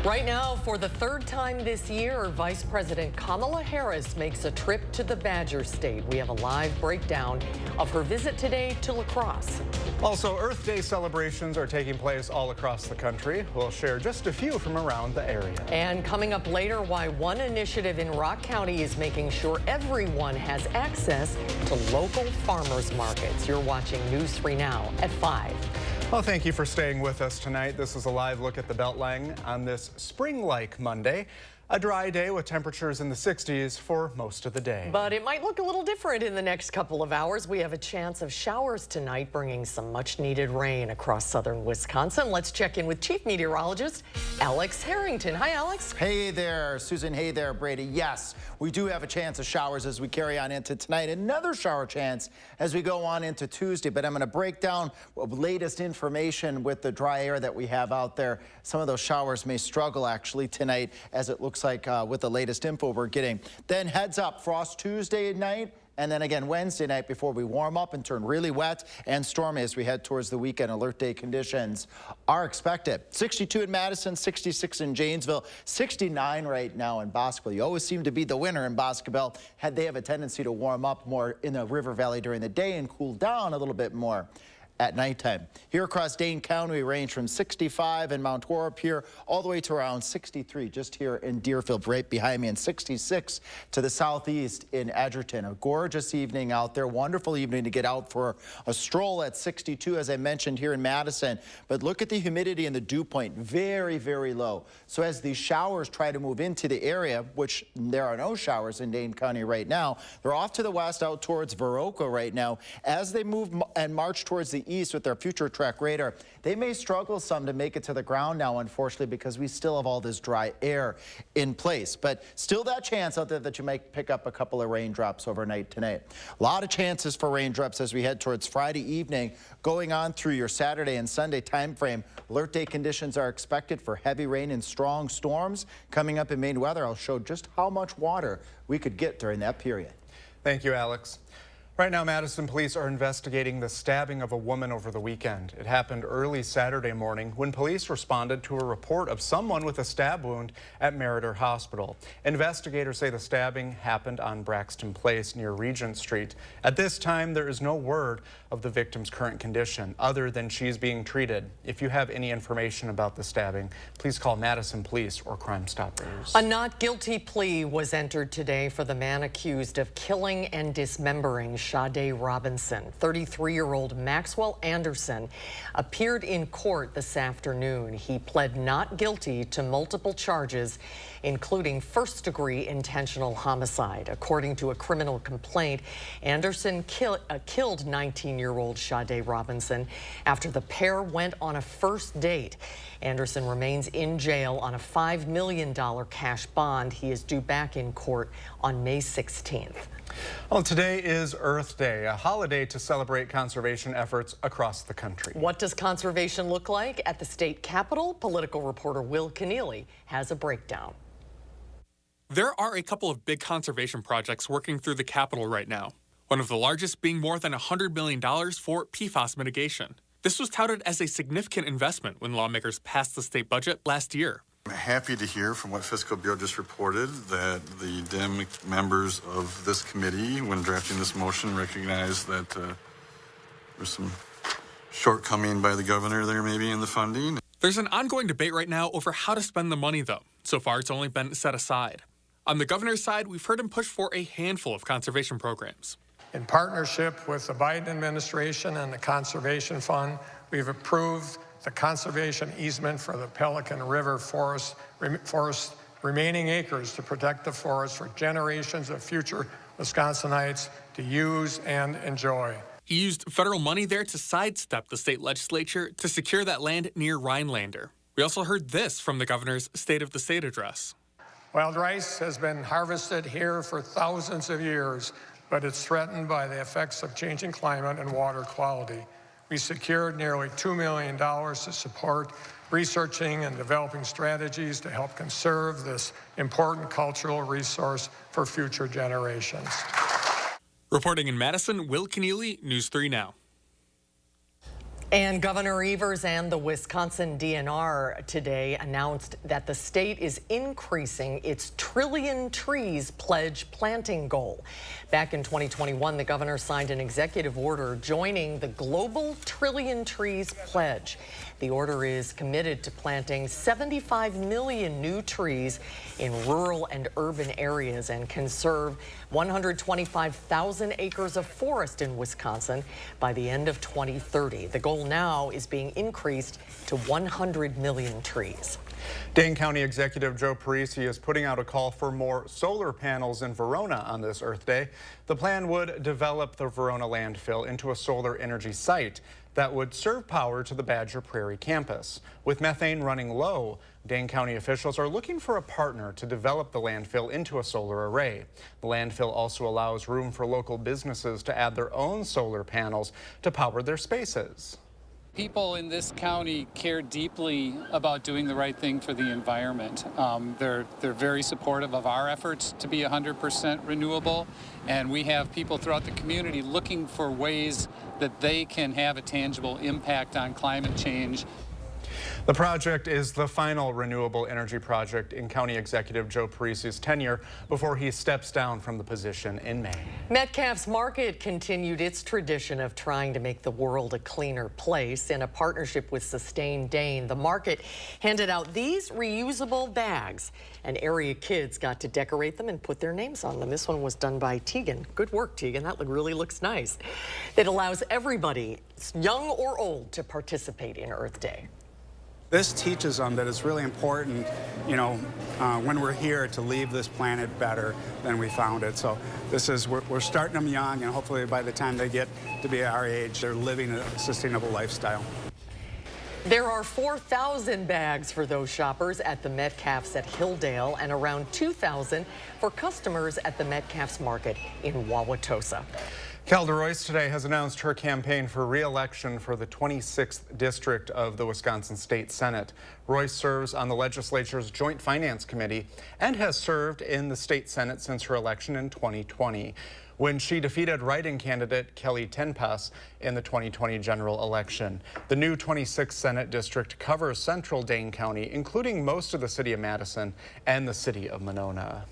Right now, for the third time this year, Vice President Kamala Harris makes a trip to the Badger State. We have a live breakdown of her visit today to La Crosse. Also, Earth Day celebrations are taking place all across the country. We'll share just a few from around the area. And coming up later, why one initiative in Rock County is making sure everyone has access to local farmers markets. You're watching News 3 Now at 5. Well, thank you for staying with us tonight. This is a live look at the Beltline on this spring-like Monday. A dry day with temperatures in the 60s for most of the day. But it might look a little different in the next couple of hours. We have a chance of showers tonight, bringing some much-needed rain across southern Wisconsin. Let's check in with Chief Meteorologist Alex Harrington. Hi, Alex. Hey there, Susan. Hey there, Brady. Yes, we do have a chance of showers as we carry on into tonight. Another shower chance as we go on into Tuesday. But I'm going to break down latest information with the dry air that we have out there. Some of those showers may struggle actually tonight, as it looks like with the latest info we're getting. Then heads up, frost Tuesday night, and then again Wednesday night before we warm up and turn really wet and stormy as we head towards the weekend. Alert day conditions are expected. 62 in Madison, 66 in Janesville, 69 right now in Bosqueville. You always seem to be the winner in Bosqueville. They have a tendency to warm up more in the River Valley during the day and cool down a little bit more at nighttime. Here across Dane County, we range from 65 in Mount Horeb here all the way to around 63 just here in Deerfield right behind me, and 66 to the southeast in Edgerton. A gorgeous evening out there. Wonderful evening to get out for a stroll at 62, as I mentioned, here in Madison. But look at the humidity and the dew point. Very, very low. So as these showers try to move into the area, which there are no showers in Dane County right now, they're off to the west out towards Viroqua right now. As they move and march towards the east with their future track radar, they may struggle some to make it to the ground now, unfortunately, because we still have all this dry air in place. But still that chance out there that you might pick up a couple of raindrops overnight tonight. A lot of chances for raindrops as we head towards Friday evening, going on through your Saturday and Sunday time frame. Alert day conditions are expected for heavy rain and strong storms. Coming up in Maine weather, I'll show just how much water we could get during that period. Thank you, Alex. Right now, Madison police are investigating the stabbing of a woman over the weekend. It happened early Saturday morning when police responded to a report of someone with a stab wound at Meriter Hospital. Investigators say the stabbing happened on Braxton Place near Regent Street. At this time, there is no word of the victim's current condition other than she's being treated. If you have any information about the stabbing, please call Madison Police or Crime Stoppers. A not guilty plea was entered today for the man accused of killing and dismembering Sade Robinson. 33-year-old Maxwell Anderson appeared in court this afternoon. He pled not guilty to multiple charges, including first-degree intentional homicide. According to a criminal complaint, Anderson killed 19-year-old Sade Robinson after the pair went on a first date. Anderson remains in jail on a $5 million cash bond. He is due back in court on May 16th. Well, today is Earth Day, a holiday to celebrate conservation efforts across the country. What does conservation look like at the state capitol? Political reporter Will Keneally has a breakdown. There are a couple of big conservation projects working through the Capitol right now, one of the largest being more than $100 million for PFAS mitigation. This was touted as a significant investment when lawmakers passed the state budget last year. I'm happy to hear from what Fiscal Bureau just reported that the Dem members of this committee, when drafting this motion, recognized that there's some shortcoming by the governor there maybe in the funding. There's an ongoing debate right now over how to spend the money, though. So far, it's only been set aside. On the governor's side, we've heard him push for a handful of conservation programs. In partnership with the Biden administration and the Conservation Fund, we've approved the conservation easement for the Pelican River forest remaining acres to protect the forest for generations of future Wisconsinites to use and enjoy. He used federal money there to sidestep the state legislature to secure that land near Rhinelander. We also heard this from the governor's State of the State address. Wild rice has been harvested here for thousands of years, but it's threatened by the effects of changing climate and water quality. We secured nearly $2 million to support researching and developing strategies to help conserve this important cultural resource for future generations. Reporting in Madison, Will Keneally, News 3 Now. And Governor Evers and the Wisconsin DNR today announced that the state is increasing its Trillion Trees pledge planting goal. Back in 2021, the governor signed an executive order joining the Global Trillion Trees pledge. The order is committed to planting 75 million new trees in rural and urban areas and conserve 125,000 acres of forest in Wisconsin by the end of 2030. The goal now is being increased to 100 million trees. Dane County Executive Joe Parisi is putting out a call for more solar panels in Verona on this Earth Day. The plan would develop the Verona landfill into a solar energy site that would serve power to the Badger Prairie campus. With methane running low, Dane County officials are looking for a partner to develop the landfill into a solar array. The landfill also allows room for local businesses to add their own solar panels to power their spaces. People in this county care deeply about doing the right thing for the environment. They're very supportive of our efforts to be 100% renewable, and we have people throughout the community looking for ways that they can have a tangible impact on climate change. The project is the final renewable energy project in County Executive Joe Parisi's tenure before he steps down from the position in May. Metcalf's Market continued its tradition of trying to make the world a cleaner place. In a partnership with Sustain Dane, the market handed out these reusable bags, and area kids got to decorate them and put their names on them. This one was done by Tegan. Good work, Tegan. That really looks nice. It allows everybody, young or old, to participate in Earth Day. This teaches them that it's really important, when we're here to leave this planet better than we found it. So we're starting them young, and hopefully by the time they get to be our age, they're living a sustainable lifestyle. There are 4,000 bags for those shoppers at the Metcalf's at Hilldale and around 2,000 for customers at the Metcalf's Market in Wauwatosa. Kelda Royce today has announced her campaign for re-election for the 26th District of the Wisconsin State Senate. Royce serves on the legislature's Joint Finance Committee and has served in the state Senate since her election in 2020, when she defeated write-in candidate Kelly Tenpass in the 2020 general election. The new 26th Senate District covers central Dane County, including most of the city of Madison and the city of Monona.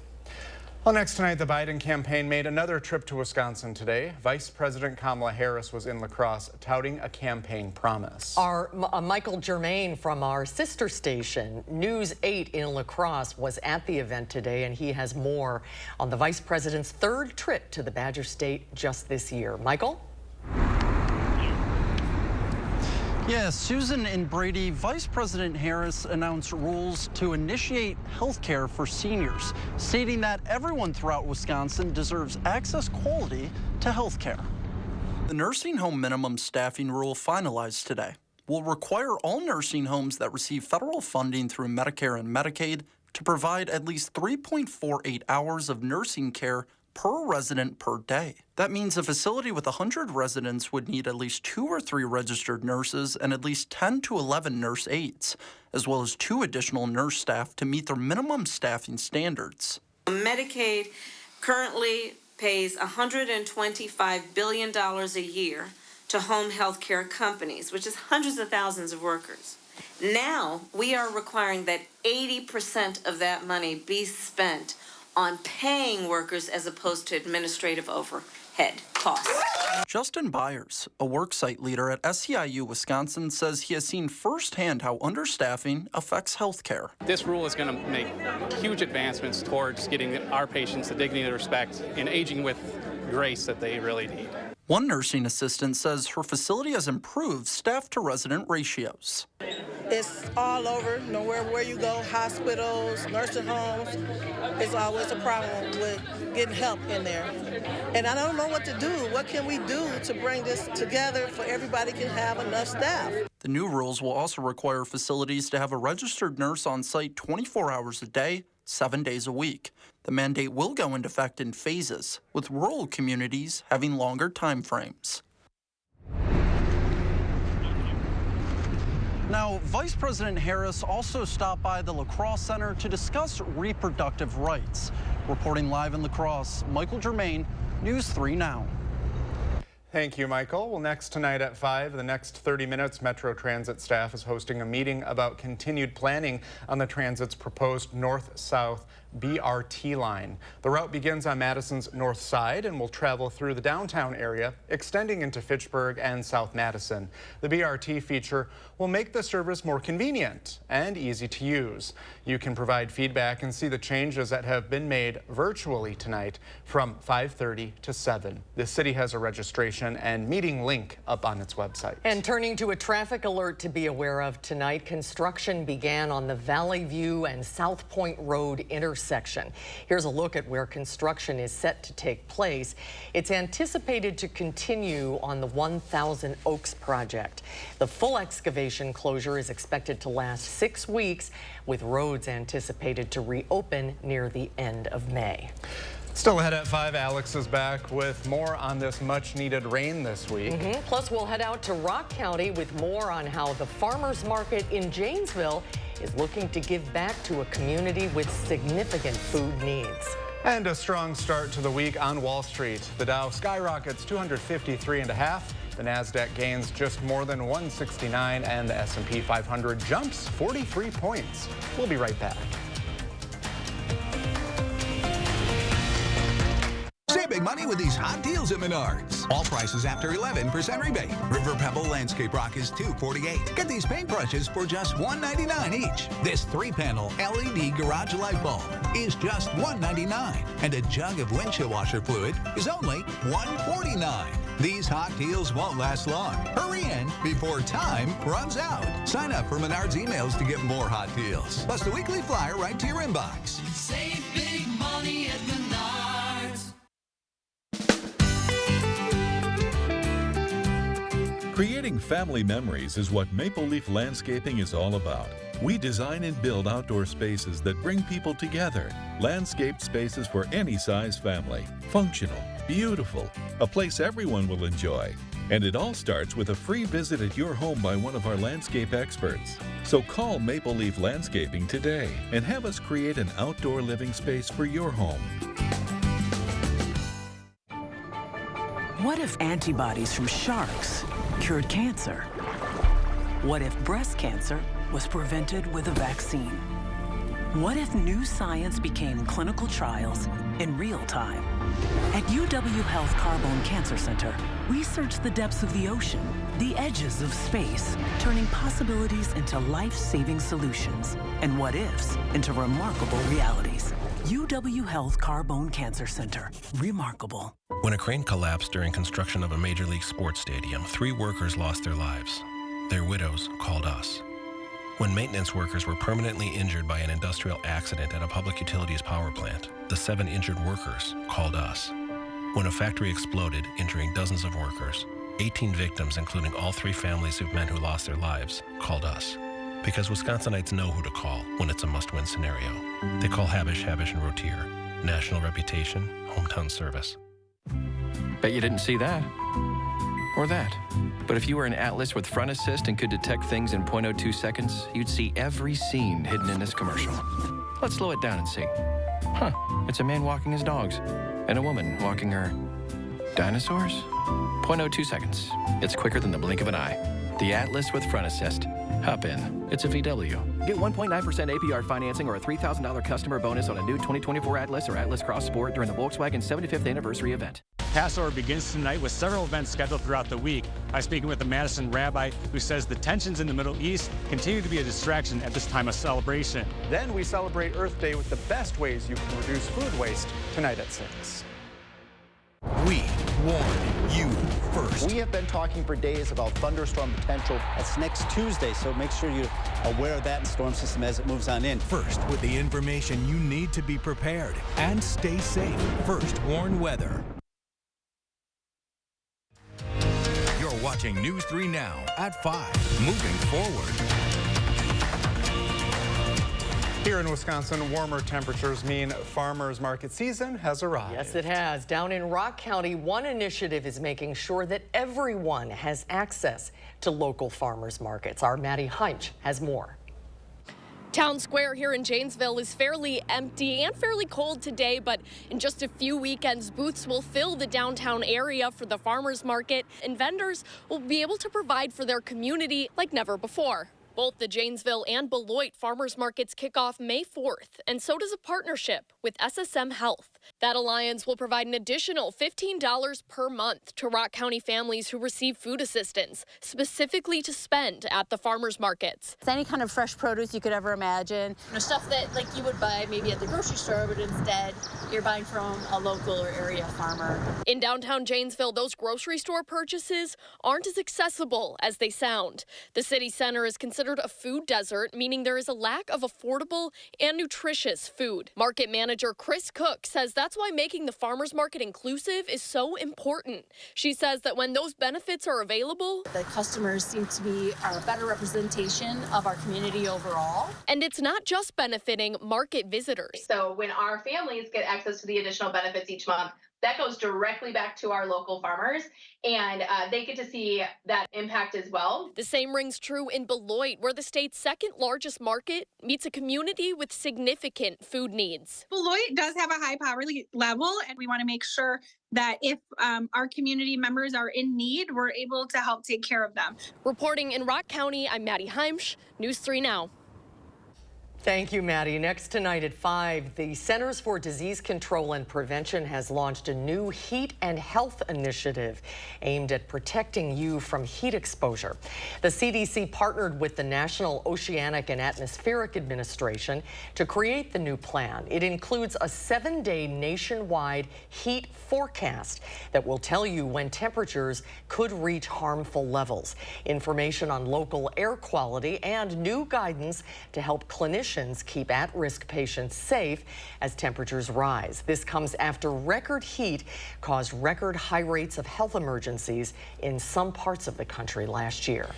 Well, next tonight, the Biden campaign made another trip to Wisconsin today. Vice President Kamala Harris was in La Crosse touting a campaign promise. Our Michael Germain from our sister station, News 8 in La Crosse, was at the event today, and he has more on the Vice President's third trip to the Badger State just this year. Michael? Yeah, Susan and Brady, Vice President Harris announced rules to initiate health care for seniors, stating that everyone throughout Wisconsin deserves access quality to health care. The nursing home minimum staffing rule finalized today will require all nursing homes that receive federal funding through Medicare and Medicaid to provide at least 3.48 hours of nursing care per resident per day. That means a facility with 100 residents would need at least 2 or 3 registered nurses and at least 10 to 11 nurse aides, as well as 2 additional nurse staff to meet their minimum staffing standards. Medicaid currently pays $125 billion a year to home health care companies, which is hundreds of thousands of workers. Now we are requiring that 80% of that money be spent on paying workers as opposed to administrative overhead costs. Justin Byers, a worksite leader at SEIU Wisconsin, says he has seen firsthand how understaffing affects healthcare. This rule is going to make huge advancements towards getting our patients the dignity and respect and aging with grace that they really need. One nursing assistant says her facility has improved staff to resident ratios. It's all over, where you go, hospitals, nursing homes. It's always a problem with getting help in there. And I don't know what to do. What can we do to bring this together for everybody can have enough staff? The new rules will also require facilities to have a registered nurse on site 24 hours a day, 7 days a week. The mandate will go into effect in phases, with rural communities having longer time frames. Now, Vice President Harris also stopped by the La Crosse Center to discuss reproductive rights. Reporting live in La Crosse, Michael Germain, News 3 Now. Thank you, Michael. Well, next tonight at 5, the next 30 minutes, Metro Transit staff is hosting a meeting about continued planning on the transit's proposed north-south BRT line. The route begins on Madison's north side and will travel through the downtown area, extending into Fitchburg and South Madison. The BRT feature will make the service more convenient and easy to use. You can provide feedback and see the changes that have been made virtually tonight from 5:30 to 7. The city has a registration and meeting link up on its website. And turning to a traffic alert to be aware of tonight, construction began on the Valley View and South Point Road intersection. Here's a look at where construction is set to take place. It's anticipated to continue on the 1000 Oaks project. The full excavation closure is expected to last 6 weeks, with roads anticipated to reopen near the end of May. Still ahead at 5, Alex is back with more on this much-needed rain this week. Plus, we'll head out to Rock County with more on how the farmers market in Janesville is looking to give back to a community with significant food needs. And a strong start to the week on Wall Street. The Dow skyrockets 253.5. The Nasdaq gains just more than 169, and the S&P 500 jumps 43 points. We'll be right back. Save big money with these hot deals at Menards. All prices after 11% rebate. River Pebble Landscape Rock is $248. Get these paintbrushes for just $199 each. This 3-panel LED garage light bulb is just $199. And a jug of windshield washer fluid is only $149. These hot deals won't last long. Hurry in before time runs out. Sign up for Menards emails to get more hot deals. Plus the weekly flyer right to your inbox. Save big money at Menards. Creating family memories is what Maple Leaf Landscaping is all about. We design and build outdoor spaces that bring people together. Landscaped spaces for any size family. Functional, beautiful, a place everyone will enjoy. And it all starts with a free visit at your home by one of our landscape experts. So call Maple Leaf Landscaping today and have us create an outdoor living space for your home. What if antibodies from sharks cured cancer? What if breast cancer was prevented with a vaccine? What if new science became clinical trials in real time? At UW Health Carbone Cancer Center, we search the depths of the ocean, the edges of space, turning possibilities into life-saving solutions and what-ifs into remarkable realities. UW Health Carbone Cancer Center. Remarkable. When a crane collapsed during construction of a Major League sports stadium, 3 workers lost their lives. Their widows called us. When maintenance workers were permanently injured by an industrial accident at a public utilities power plant, the 7 injured workers called us. When a factory exploded, injuring dozens of workers, 18 victims, including all 3 families of men who lost their lives, called us. Because Wisconsinites know who to call when it's a must-win scenario. They call Habish, and Rotier. National reputation, hometown service. Bet you didn't see that. Or that. But if you were an Atlas with front assist and could detect things in 0.02 seconds, you'd see every scene hidden in this commercial. Let's slow it down and see. Huh, it's a man walking his dogs and a woman walking her dinosaurs? 0.02 seconds. It's quicker than the blink of an eye. The Atlas with front assist. Hop in. It's a VW. Get 1.9% APR financing or a $3,000 customer bonus on a new 2024 Atlas or Atlas Cross Sport during the Volkswagen 75th anniversary event. Passover begins tonight with several events scheduled throughout the week. I'm speaking with a Madison rabbi who says the tensions in the Middle East continue to be a distraction at this time of celebration. Then we celebrate Earth Day with the best ways you can reduce food waste tonight at 6. We warn you first. We have been talking for days about thunderstorm potential. That's next Tuesday, so make sure you're aware of that storm system as it moves on in. First, with the information you need to be prepared and stay safe. First Warn Weather. You're watching News 3 Now at 5. Moving forward. Here in Wisconsin, warmer temperatures mean farmers market season has arrived. Yes, it has. Down in Rock County, one initiative is making sure that everyone has access to local farmers markets. Our Maddie Heinch has more. Town Square here in Janesville is fairly empty and fairly cold today, but in just a few weekends, booths will fill the downtown area for the farmers market, and vendors will be able to provide for their community like never before. Both the Janesville and Beloit farmers markets kick off May 4th, and so does a partnership with SSM Health. That alliance will provide an additional $15 per month to Rock County families who receive food assistance, specifically to spend at the farmers markets. It's any kind of fresh produce you could ever imagine. Stuff that like you would buy maybe at the grocery store, but instead you're buying from a local or area farmer. In downtown Janesville, those grocery store purchases aren't as accessible as they sound. The city center is considered a food desert, meaning there is a lack of affordable and nutritious food. Market manager Chris Cook says that's why making the farmers market inclusive is so important. She says that when those benefits are available, the customers seem to be a better representation of our community overall. And it's not just benefiting market visitors. So when our families get access to the additional benefits each month, that goes directly back to our local farmers, and they get to see that impact as well. The same rings true in Beloit, where the state's second largest market meets a community with significant food needs. Beloit does have a high poverty level, and we want to make sure that if our community members are in need, we're able to help take care of them. Reporting in Rock County, I'm Maddie Heimsch, News 3 Now. Thank you, Maddie. Next tonight at 5, the Centers for Disease Control and Prevention has launched a new heat and health initiative aimed at protecting you from heat exposure. The CDC partnered with the National Oceanic and Atmospheric Administration to create the new plan. It includes a 7-day nationwide heat forecast that will tell you when temperatures could reach harmful levels. Information on local air quality and new guidance to help clinicians keep at-risk patients safe as temperatures rise. This comes after record heat caused record high rates of health emergencies in some parts of the country last year.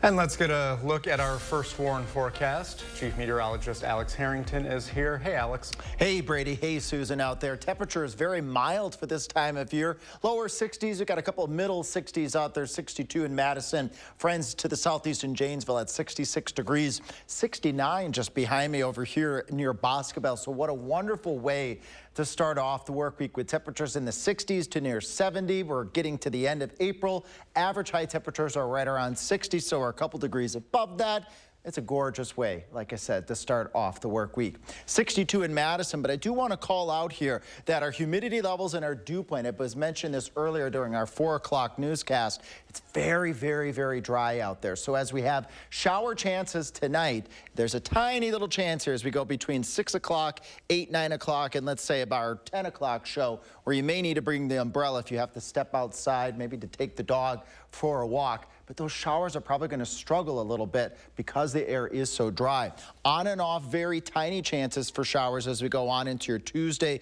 And let's get a look at our first warn forecast. Chief Meteorologist Alex Harrington is here. Hey, Alex. Hey, Brady. Hey, Susan out there. Temperature is very mild for this time of year. Lower 60s. We've got a couple of middle 60s out there. 62 in Madison. Friends to the southeast in Janesville at 66 degrees. 69 just behind me over here near Boscobel. So what a wonderful way to start off the work week with temperatures in the 60s to near 70. We're getting to the end of April. Average high temperatures are right around 60, so we're a couple degrees above that. It's a gorgeous way, like I said, to start off the work week. 62 in Madison, but I do want to call out here that our humidity levels and our dew point, it was mentioned this earlier during our 4 o'clock newscast, it's very, very, very dry out there. So as we have shower chances tonight, there's a tiny little chance here as we go between 6 o'clock, 8, 9 o'clock, and let's say about our 10 o'clock show, where you may need to bring the umbrella if you have to step outside, maybe to take the dog for a walk. But those showers are probably going to struggle a little bit because the air is so dry. On and off, very tiny chances for showers as we go on into your Tuesday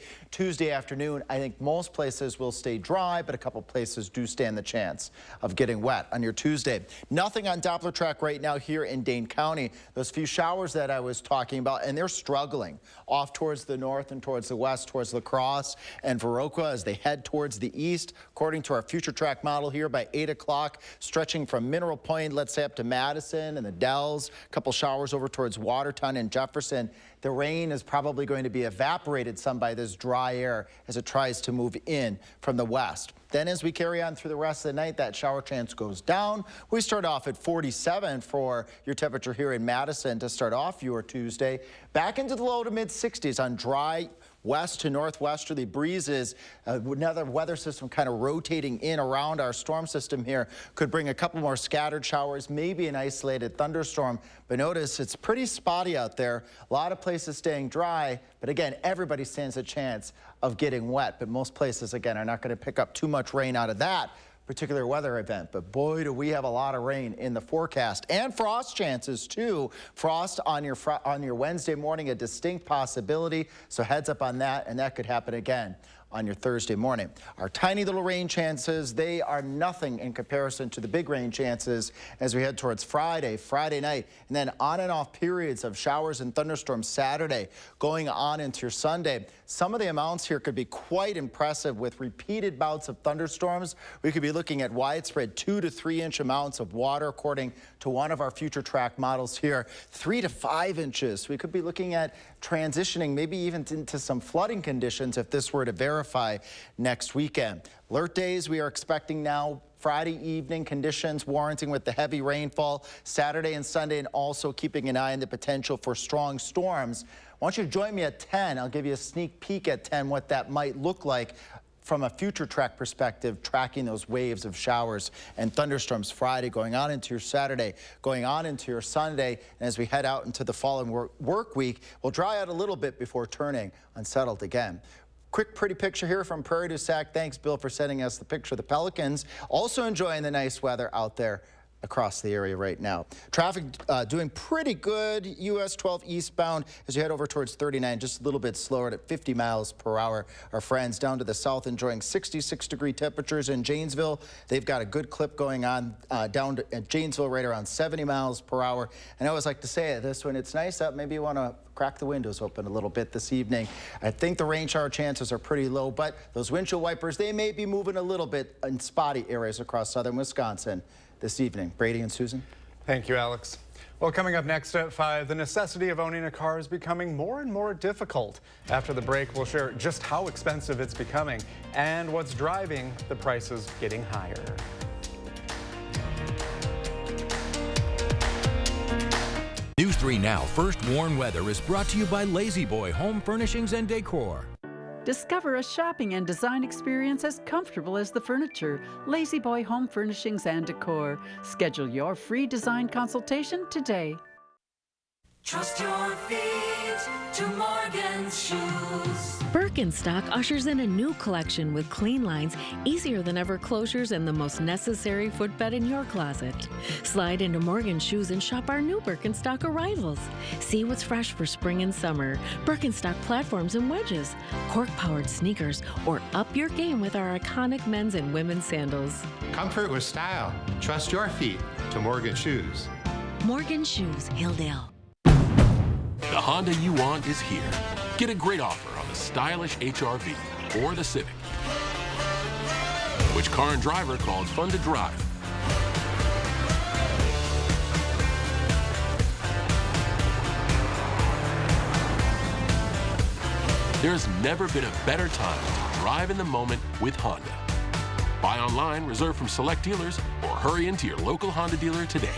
afternoon. I think most places will stay dry, but a couple places do stand the chance of getting wet on your Tuesday. Nothing on Doppler track right now here in Dane County. Those few showers that I was talking about, and they're struggling off towards the north and towards the west, towards La Crosse and Viroqua as they head towards the east. According to our future track model here by 8 o'clock, stretching from Mineral Point, let's say up to Madison and the Dells, a couple showers over towards Watertown and Jefferson. The rain is probably going to be evaporated some by this dry air as it tries to move in from the west. Then as we carry on through the rest of the night, that shower chance goes down. We start off at 47 for your temperature here in Madison to start off your Tuesday. Back into the low to mid 60s on dry west to northwesterly breezes. Another weather system kind of rotating in around our storm system here could bring a couple more scattered showers, maybe an isolated thunderstorm. But notice it's pretty spotty out there. A lot of places staying dry, but again, everybody stands a chance of getting wet. But most places, again, are not going to pick up too much rain out of that particular weather event. But boy, do we have a lot of rain in the forecast, and frost chances too. Frost on your Wednesday morning, a distinct possibility. So heads up on that, and that could happen again on your Thursday morning. Our tiny little rain chances, they are nothing in comparison to the big rain chances as we head towards Friday night, and then on and off periods of showers and thunderstorms Saturday going on into your Sunday. Some of the amounts here could be quite impressive with repeated bouts of thunderstorms. We could be looking at widespread 2 to 3 inch amounts of water according to one of our future track models here. 3 to 5 inches. We could be looking at transitioning maybe even into some flooding conditions if this were to verify next weekend. Alert days we are expecting now. Friday evening conditions warranting with the heavy rainfall Saturday and Sunday, and also keeping an eye on the potential for strong storms. I want you to join me at 10. I'll give you a sneak peek at 10 what that might look like from a future track perspective, tracking those waves of showers and thunderstorms Friday going on into your Saturday, going on into your Sunday. And as we head out into the following work week, we'll dry out a little bit before turning unsettled again. Quick, pretty picture here from Prairie du Sac. Thanks, Bill, for sending us the picture of the Pelicans. Also enjoying the nice weather out there across the area right now. Traffic doing pretty good. US 12 eastbound as you head over towards 39, just a little bit slower at 50 miles per hour. Our friends down to the south enjoying 66-degree temperatures in Janesville. They've got a good clip going on down to Janesville right around 70 miles per hour. And I always like to say this when it's nice out, maybe you want to crack the windows open a little bit this evening. I think the rain shower chances are pretty low, but those windshield wipers, they may be moving a little bit in spotty areas across southern Wisconsin this evening. Brady and Susan. Thank you, Alex. Well, coming up next at 5, the necessity of owning a car is becoming more and more difficult. After the break, we'll share just how expensive it's becoming and what's driving the prices getting higher. News 3 Now First Warn Weather is brought to you by Lazy Boy Home Furnishings and Decor. Discover a shopping and design experience as comfortable as the furniture. Lazy Boy Home Furnishings and Decor. Schedule your free design consultation today. Trust your feet to Morgan's Shoes. Birkenstock ushers in a new collection with clean lines, easier than ever closures, and the most necessary footbed in your closet. Slide into Morgan's Shoes and shop our new Birkenstock arrivals. See what's fresh for spring and summer. Birkenstock platforms and wedges, cork-powered sneakers, or up your game with our iconic men's and women's sandals. Comfort with style. Trust your feet to Morgan Shoes. Morgan Shoes, Hilldale. The Honda you want is here. Get a great offer on the stylish HR-V or the Civic. Which car and driver called fun to drive? There's never been a better time to drive in the moment with Honda. Buy online, reserve from select dealers, or hurry into your local Honda dealer today.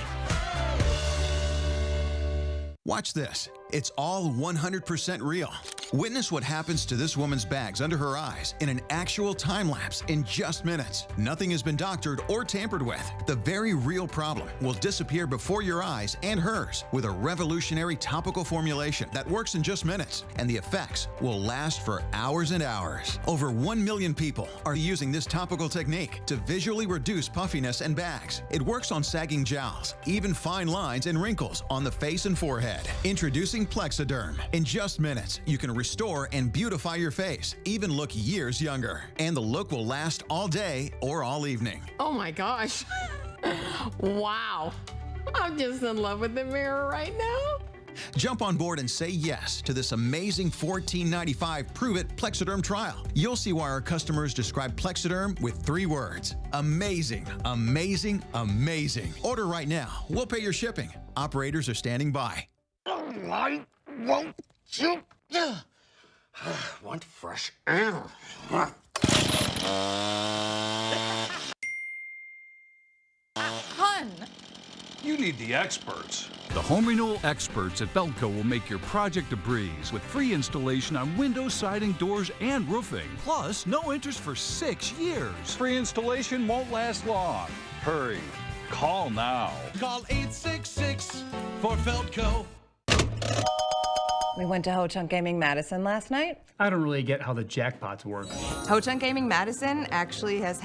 Watch this. It's all 100% real. Witness what happens to this woman's bags under her eyes in an actual time lapse in just minutes. Nothing has been doctored or tampered with. The very real problem will disappear before your eyes and hers with a revolutionary topical formulation that works in just minutes, and the effects will last for hours and hours. Over 1 million people are using this topical technique to visually reduce puffiness and bags. It works on sagging jowls, even fine lines and wrinkles on the face and forehead. Introducing Plexiderm. In just minutes, you can restore and beautify your face, even look years younger. And the look will last all day or all evening. Oh my gosh. Wow. I'm just in love with the mirror right now. Jump on board and say yes to this amazing $14.95 Prove It Plexiderm trial. You'll see why our customers describe Plexiderm with 3 words. Amazing, amazing, amazing. Order right now. We'll pay your shipping. Operators are standing by. Why won't you? Want fresh air. Hun! You need the experts. The home renewal experts at Feldco will make your project a breeze with free installation on windows, siding, doors, and roofing. Plus, no interest for 6 years. Free installation won't last long. Hurry. Call now. Call 866 for Feldco. We went to Ho Chunk Gaming Madison last night. I don't really get how the jackpots work. Ho Chunk Gaming Madison actually has